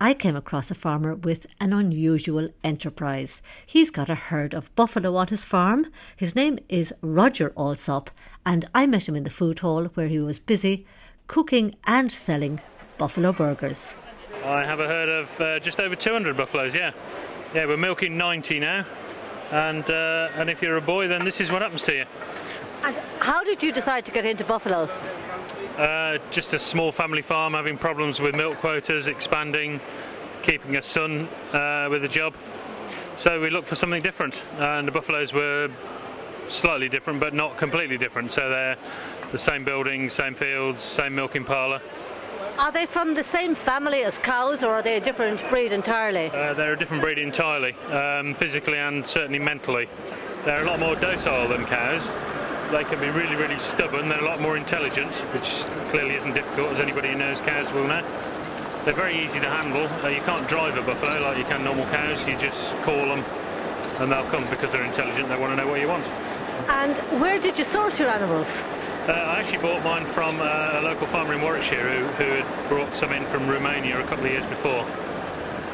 I came across a farmer with an unusual enterprise. He's got a herd of buffalo on his farm. His name is Roger Alsop, and I met him in the food hall where he was busy cooking and selling buffalo burgers. I have a herd of just over 200 buffaloes, yeah. Yeah, we're milking 90 now, and if you're a boy, then this is what happens to you. And how did you decide to get into buffalo? Just a small family farm, having problems with milk quotas, expanding, keeping a son with a job. So we looked for something different, and the buffaloes were slightly different, but not completely different. So they're the same buildings, same fields, same milking parlour. Are they from the same family as cows, or are they a different breed entirely? They're a different breed entirely, physically and certainly mentally. They're a lot more docile than cows. They can be really, really stubborn. They're a lot more intelligent, which clearly isn't difficult, as anybody who knows cows will know. They're very easy to handle. You can't drive a buffalo like you can normal cows. You just call them and they'll come because they're intelligent. They want to know what you want. And where did you source your animals? I actually bought mine from a local farmer in Warwickshire who had brought some in from Romania a couple of years before.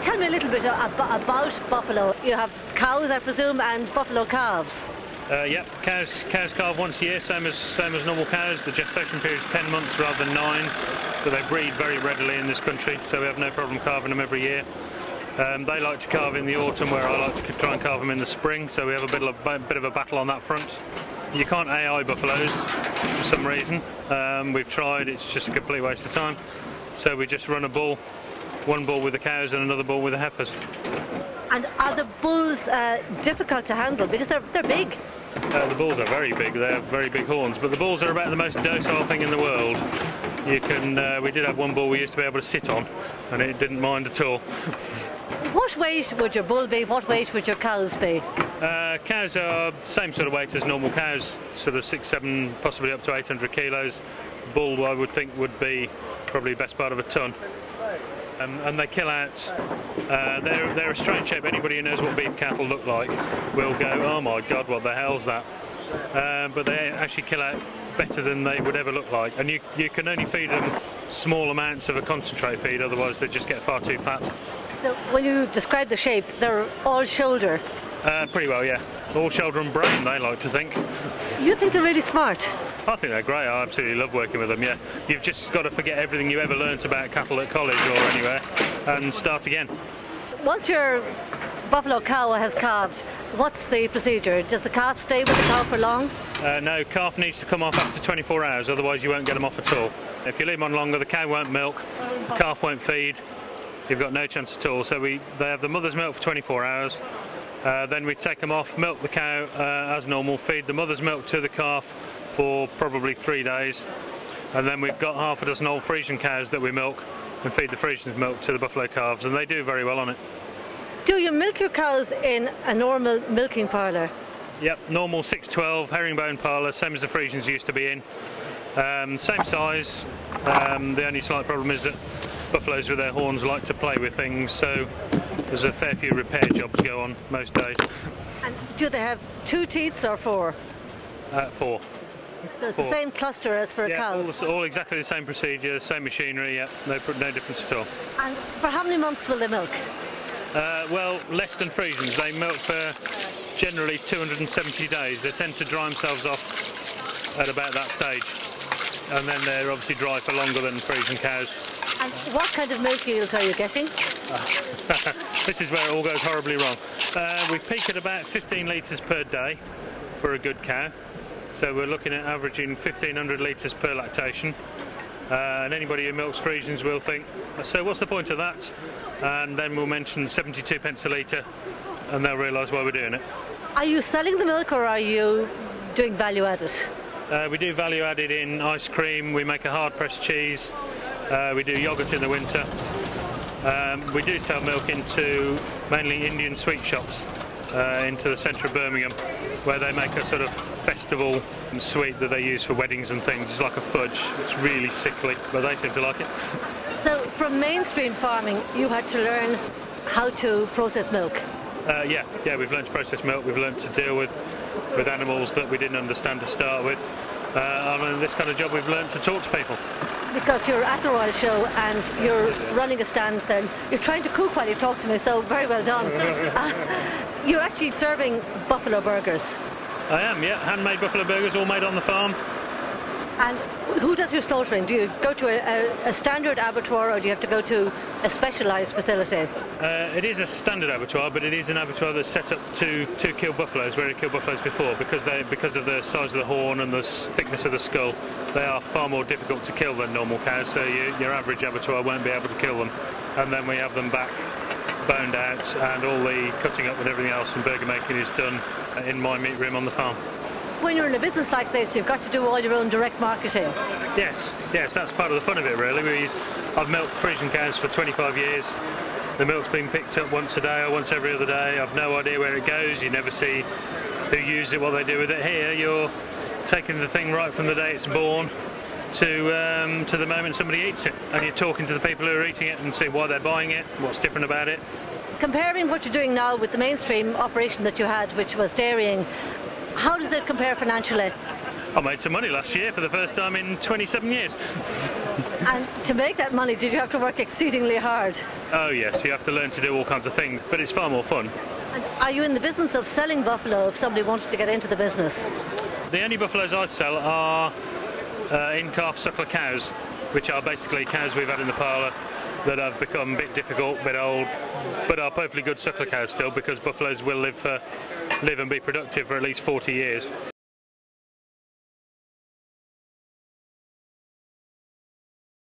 Tell me a little bit about buffalo. You have cows, I presume, and buffalo calves. Yep, cows calve once a year, same as normal cows. The gestation period is 10 months rather than 9, but they breed very readily in this country, so we have no problem calving them every year. They like to calve in the autumn, where I like to try and calve them in the spring, so we have a bit of a battle on that front. You can't AI buffaloes for some reason. We've tried, it's just a complete waste of time. So we just run a bull, one bull with the cows and another bull with the heifers. And are the bulls difficult to handle, because they're big? The bulls are very big. They have very big horns, but the bulls are about the most docile thing in the world. We did have one bull we used to be able to sit on, and it didn't mind at all. What weight would your bull be? What weight would your cows be? Cows are same sort of weight as normal cows, sort of 6, 7, possibly up to 800 kilos. Bull, I would think, would be probably best part of a ton. And they kill out. They're a strange shape. Anybody who knows what beef cattle look like will go, oh my God, what the hell's that? But they actually kill out better than they would ever look like. And you can only feed them small amounts of a concentrate feed, otherwise they just get far too fat. So when you describe the shape, they're all shoulder? Pretty well, yeah. All shoulder and brain, they like to think. You think they're really smart? I think they're great. I absolutely love working with them, yeah. You've just got to forget everything you ever learnt about cattle at college or anywhere and start again. Once your buffalo cow has calved, what's the procedure? Does the calf stay with the cow for long? No, calf needs to come off after 24 hours, otherwise you won't get them off at all. If you leave them on longer, the cow won't milk, the calf won't feed, you've got no chance at all. So they have the mother's milk for 24 hours. Then we take them off, milk the cow as normal, feed the mother's milk to the calf for probably 3 days, and then we've got half a dozen old Frisian cows that we milk and feed the Frisian milk to the buffalo calves, and they do very well on it. Do you milk your cows in a normal milking parlour? Yep, normal 6-12 herringbone parlour, same as the Frisians used to be in. Same size. The only slight problem is that buffaloes with their horns like to play with things, so there's a fair few repair jobs go on most days. And do they have 2 teats or 4? 4. So it's the same cluster as for a cow? All exactly the same procedure, same machinery, yeah, no difference at all. And for how many months will they milk? Well, less than Frisians. They milk for generally 270 days. They tend to dry themselves off at about that stage, and then they're obviously dry for longer than Frisian cows. And what kind of milk yields are you getting? This is where it all goes horribly wrong. We peak at about 15 litres per day for a good cow. So we're looking at averaging 1,500 litres per lactation. And anybody who milks Frisians will think, so what's the point of that? And then we'll mention 72 pence a litre, and they'll realise why we're doing it. Are you selling the milk, or are you doing value added? We do value added in ice cream, we make a hard pressed cheese, we do yoghurt in the winter. We do sell milk into mainly Indian sweet shops, into the centre of Birmingham, where they make a sort of festival sweet that they use for weddings and things. It's like a fudge. It's really sickly, but they seem to like it. So from mainstream farming, you had to learn how to process milk? Yeah, we've learned to process milk. We've learned to deal with animals that we didn't understand to start with. And in this kind of job, we've learned to talk to people. because you're at the Royal Show and you're running a stand then. You're trying to cook while you talk to me, so very well done. You're actually serving buffalo burgers. I am, yeah. Handmade buffalo burgers, all made on the farm. And who does your slaughtering? Do you go to a standard abattoir, or do you have to go to a specialised facility? It is a standard abattoir, but it is an abattoir that's set up to kill buffaloes, where it killed buffaloes before, because of the size of the horn and the thickness of the skull. They are far more difficult to kill than normal cows, so your average abattoir won't be able to kill them. And then we have them back, boned out, and all the cutting up and everything else and burger making is done in my meat room on the farm. When you're in a business like this, you've got to do all your own direct marketing. Yes, that's part of the fun of it, really. I've milked Frisian cows for 25 years. The milk's been picked up once a day or once every other day. I've no idea where it goes. You never see who uses it, what they do with it. Here, you're taking the thing right from the day it's born to the moment somebody eats it. And you're talking to the people who are eating it and see why they're buying it, what's different about it. Comparing what you're doing now with the mainstream operation that you had, which was dairying, how does it compare financially? I made some money last year for the first time in 27 years. And to make that money, did you have to work exceedingly hard? Oh yes, you have to learn to do all kinds of things, but it's far more fun. And are you in the business of selling buffalo if somebody wanted to get into the business? The only buffaloes I sell are in-calf suckler cows, which are basically cows we've had in the parlour that have become a bit difficult, a bit old, but are perfectly good suckler cows still, because buffaloes will live and be productive for at least 40 years.